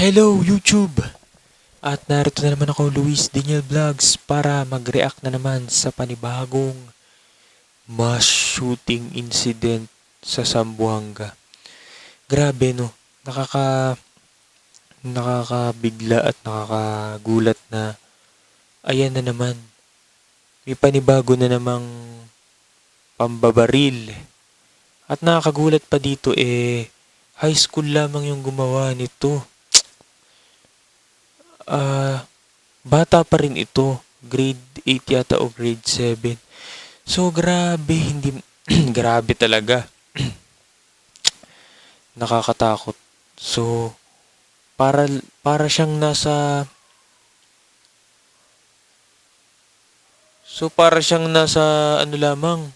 Hello YouTube! At narito na naman ako, Luis Daniel Vlogs, para mag-react na naman sa panibagong mass shooting incident sa Zamboanga. Grabe no, nakakabigla at nakakagulat na ayan na naman. May panibago na namang pambabaril. At nakakagulat pa dito high school lamang yung gumawa nito. Bata pa rin ito. Grade 8 yata o grade 7. So, grabe. Hindi, grabe talaga. Nakakatakot. So, para siyang nasa... ano lamang.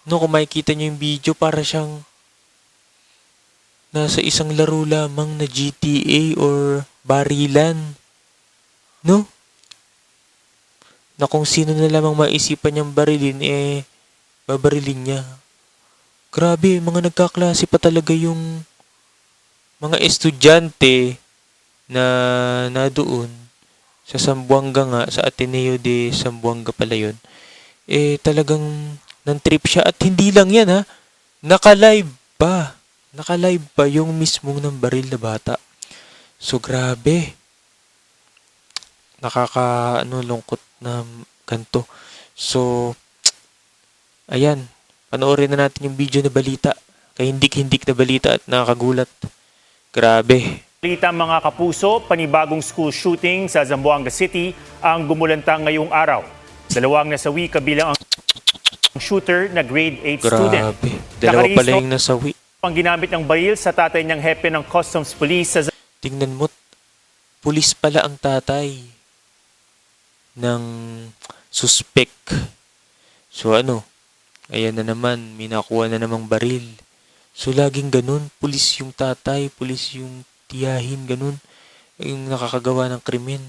No, kung makikita niyo yung video, para siyang nasa isang laro lamang na GTA or barilan. No? Na kung sino na lamang maisipan niyang barilin, babarilin niya. Grabe, mga nagkaklase pa talaga yung mga estudyante na doon sa Zamboanga nga, sa Ateneo de Zamboanga pala yun. Talagang nan-trip siya at hindi lang yan ha. Naka-live pa yung mismong ng baril na bata. So, grabe. Lungkot na ganito. So, ayan. Panoorin na natin yung video na balita. Kahindik-hindik na balita at nakakagulat. Grabe. Balita mga kapuso, panibagong school shooting sa Zamboanga City ang gumulantang ngayong araw. Dalawang nasawi kabilang ang shooter na grade 8 student. Grabe. Dalawa pala yung nasawi. Ang ginamit ng baril sa tatay niyang hepe ng Customs Police sa Tingnan mo, pulis pala ang tatay ng suspect. So ayan na naman, may nakuha na namang baril. So laging ganun, pulis yung tatay, pulis yung tiyahin, ganun. Yung nakakagawa ng krimen.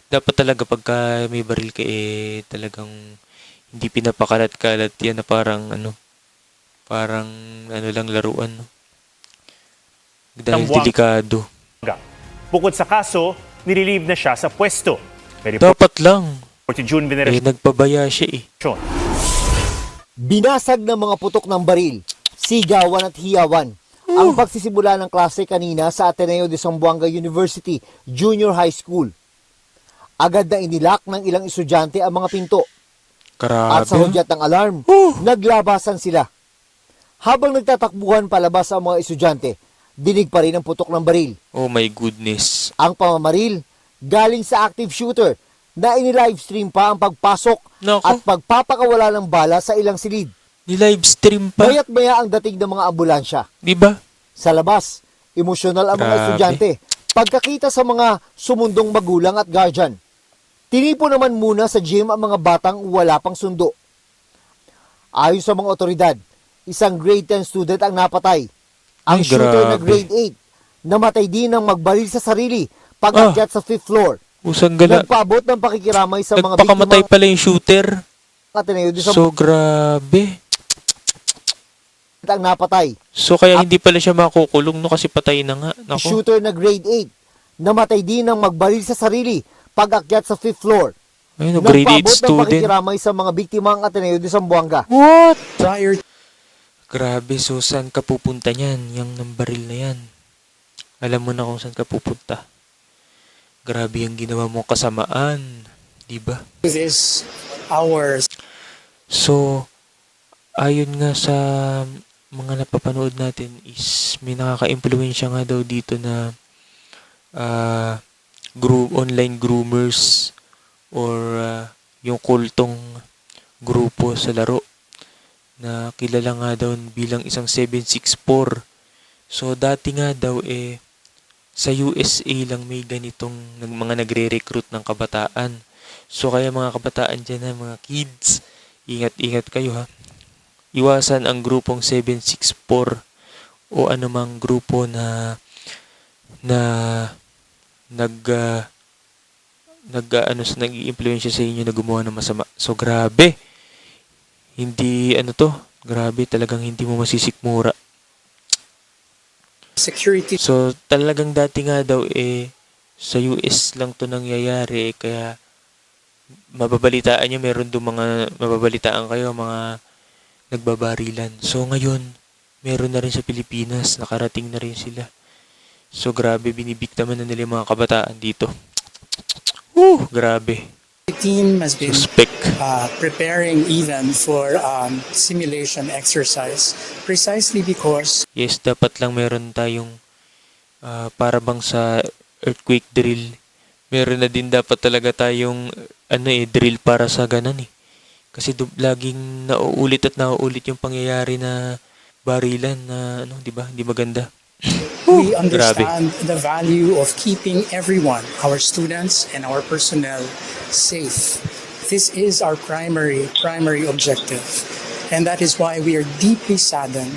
Dapat talaga pagka may baril ka talagang hindi pinapakalat-kalat yan na parang lang laruan. No? Dahil delikado. Bukod sa kaso, nililive na siya sa pwesto. Dapat lang. June Nagpabaya siya Binasag ng mga putok ng baril, sigawan at hiyawan ang pagsisimula ng klase kanina sa Ateneo de Zamboanga University Junior High School. Agad na inilak ng ilang estudyante ang mga pinto. Grabe. At sa hudyat ng alarm, naglabasan sila. Habang nagtatakbuhan palabas ang mga estudyante, dinig pa rin ang putok ng baril. Oh my goodness. Ang pamamaril galing sa active shooter na inilivestream pa ang pagpasok at pagpapakawala ng bala sa ilang silid. Ni-livestream pa? Mayat-maya ang dating ng mga ambulansya. Diba? Sa labas, emosyonal ang mga estudyante pagkakita sa mga sumundong magulang at guardian. Tinipo naman muna sa gym ang mga batang wala pang sundo. Ayon sa mga otoridad, isang grade 10 student ang napatay. Ang shooter na grade 8, namatay din ng magbaril sa sarili pag-akyat sa 5th floor. Usang gala. Nagpaabot ng pakikiramay sa mga Nagpakamatay pala yung shooter. So, grabe. Ang napatay. So, kaya hindi pala siya makukulong no kasi patay na nga. Nako. Shooter na grade 8, namatay din ng magbaril sa sarili pag-akyat sa 5th floor. Ayun, grade 8 student. Nagpaabot ng pakikiramay sa mga biktima ng Ateneo de Zamboanga. What? Grabe, so saan ka pupunta niyan? Yung ng baril na yan. Alam mo na kung saan ka pupunta. Grabe yung ginawa mong kasamaan. Diba? This is ours. So, ayon nga sa mga napapanood natin is may nakaka-impluwensya nga daw dito na online groomers or yung kultong grupo sa laro na kilala nga daw bilang isang 764. So, dati nga daw sa USA lang may ganitong mga nagre-recruit ng kabataan. So, kaya mga kabataan dyan mga kids, ingat-ingat kayo ha. Iwasan ang grupong 764 o anumang grupo na nag-i-impluwensya sa inyo na gumawa ng masama. So, grabe. Hindi, grabe talagang hindi mo masisikmura. security So, talagang dati nga daw sa US lang to nangyayari kaya mababalitaan nyo, meron doon mga mababalitaan kayo, mga nagbabarilan. So, ngayon, meron na rin sa Pilipinas, nakarating na rin sila. So, grabe, binibiktaman na nila yung mga kabataan dito. Grabe. team has been Suspect. preparing even for simulation exercise precisely because Yes, dapat lang meron tayong para bang sa earthquake drill. Meron na din dapat talaga tayong drill para sa ganun eh. Kasi laging nauulit at nauulit yung pangyayari na barilan na 'di ba? Hindi maganda. we Grabe. understand the value of keeping everyone, our students and our personnel, safe. This is our primary objective. And that is why we are deeply saddened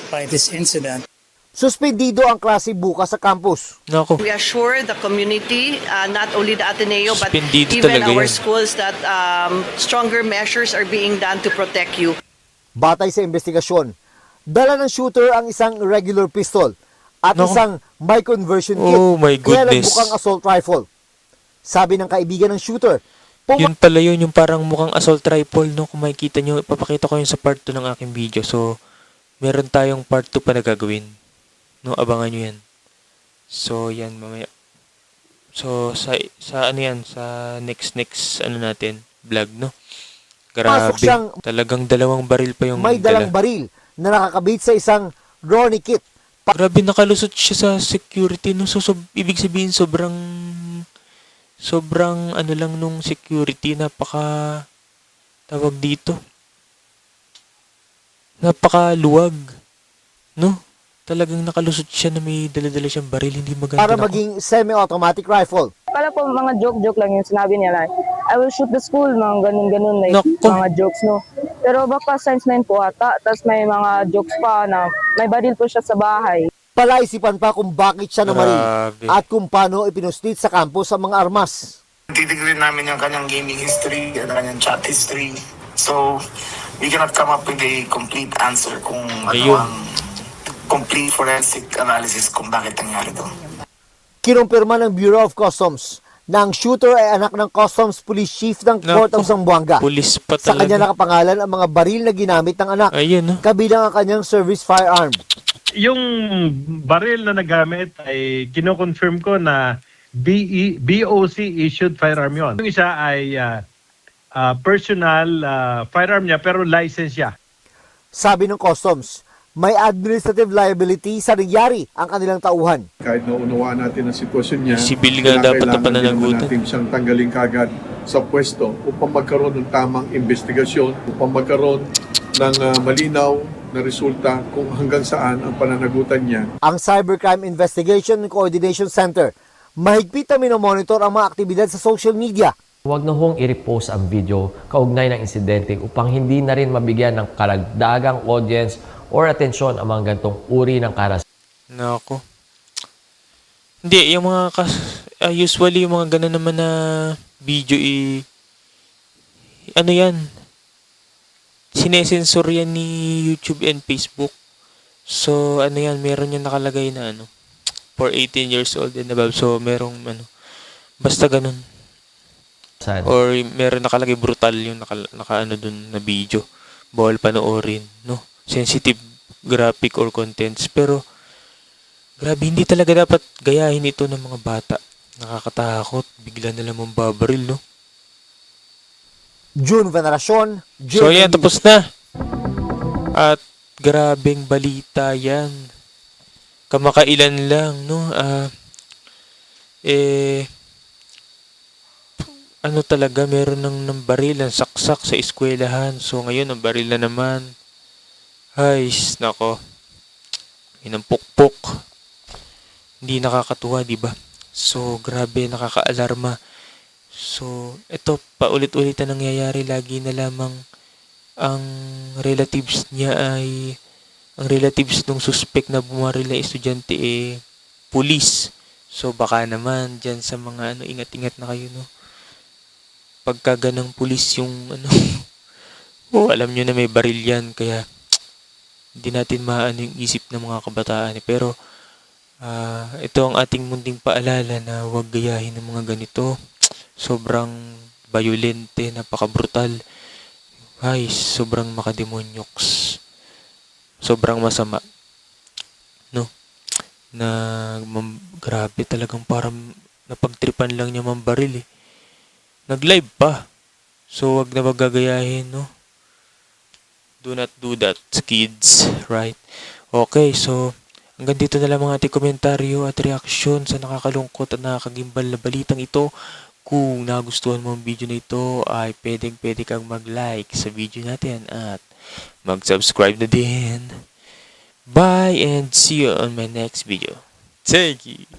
by this incident. Suspendido ang klase bukas sa campus. Nako. We assure the community, not only the Ateneo, but Suspendido even talaga our yan. schools that stronger measures are being done to protect you. Batay sa investigasyon, dala ng shooter ang isang regular pistol at Naku. isang may conversion kit. Oh my Kaya goodness. nagbukang assault rifle. Sabi ng kaibigan ng shooter, Yun pala yun, yung parang mukhang assault rifle, no? Kung makikita nyo, ipapakita ko yun sa part 2 ng aking video. So, meron tayong part 2 pa na gagawin. No, abangan nyo yan. So, yan, mamaya. So, sa ano yan, sa next natin, vlog, no? Pasok Grabe. siyang- Talagang dalawang baril pa yung may dalang dala. baril na nakakabit sa isang Ronnie kit. Grabe, nakalusot siya sa security, no? So, ibig sabihin, sobrang ano lang nung security, tawag dito. Napakaluwag, no? Talagang nakalusot siya na may dala-dala siyang baril, hindi maganda. Para Nako. maging semi-automatic rifle. Kala po mga joke-joke lang yung sinabi niya like, I will shoot the school, mga ganun-ganun, like Naku. mga jokes, no? Pero baka science 9 po ata, tapos may mga jokes pa na may baril po siya sa bahay. Palaisipan pa kung bakit siya namaril Grabe. at kung paano ipinustit sa campus ang mga armas. Titignan namin yung kanyang gaming history at kanyang chat history. So, we cannot come up with a complete answer kung Ayun. ano ang complete forensic analysis kung bakit nangyari ito. Kinumpirma ng Bureau of Customs na ang shooter ay anak ng Customs Police Chief ng Port Naku. of Zamboanga. Pulis pa Sa talaga. kanya nakapangalan ang mga baril na ginamit ng anak, Ayun, no? kabilang ang kanyang service firearm. Yung baril na nagamit ay kino-confirm ko na BOC issued firearm yon. Yung isa ay personal firearm niya pero license siya. Sabi ng Customs, may administrative liability sa nangyari ang kanilang tauhan. Kahit naunawaan natin ang sitwasyon niya, Sibil nga dapat na kinakailangan din naman pananagutan. natin siyang tanggalin kagad sa pwesto upang magkaroon ng tamang investigasyon, upang magkaroon ng malinaw na resulta kung hanggang saan ang pananagutan niya. Ang Cybercrime Investigation and Coordination Center, mahigpit na minomonitor ang mga aktibidad sa social media. Huwag na hong i-repost ang video kaugnay ng insidente upang hindi na rin mabigyan ng karagdagang audience or atensyon ang mga gantong uri ng karas. Nako. Hindi, yung mga usually yung mga ganun naman na video ano yan? Sinesensor yan ni YouTube and Facebook. So, ano yan, meron yung nakalagay na for 18 years old and above. So, merong basta ganun. Saan? Or meron nakalagay brutal yung naka dun na video. Bawal panoorin, no? Sensitive graphic or contents. Pero, grabe, hindi talaga dapat gayahin ito ng mga bata. Nakakatakot. Bigla na lang babaril, no? June Veneracion, So, ayan, tapos na. At, grabeng balita yan. Kamakailan lang, no? Ano talaga, meron ng baril, ang saksak sa eskwelahan. So, ngayon, ang baril na naman. Ay, nako. Inampukpok. Hindi nakakatuwa, di ba? So, grabe, nakakaalarma. So, ito, paulit-ulitan nangyayari. Lagi na lamang ang relatives ng suspect na bumaril na estudyante pulis. So, baka naman, dyan sa mga ingat-ingat na kayo, no? Pagka ganang pulis yung alam nyo na may baril yan, kaya Hindi natin maano yung isip ng mga kabataan. Pero ito ang ating munting paalala na huwag gayahin ng mga ganito. Sobrang violente, napaka-brutal. Ay, sobrang makademonyos. Sobrang masama. No? Grabe talagang parang napagtripan lang niya mambaril eh. Nag-live pa. So, wag na magagayahin, no? Do not do that, kids. Right? Okay, so, hanggang dito na lang mga ating komentaryo at reaksyon sa nakakalungkot at nakakagimbal na balitang ito. Kung nagustuhan mo ang video na ito, ay pwede kang mag-like sa video natin at mag-subscribe na din. Bye and see you on my next video. Take it!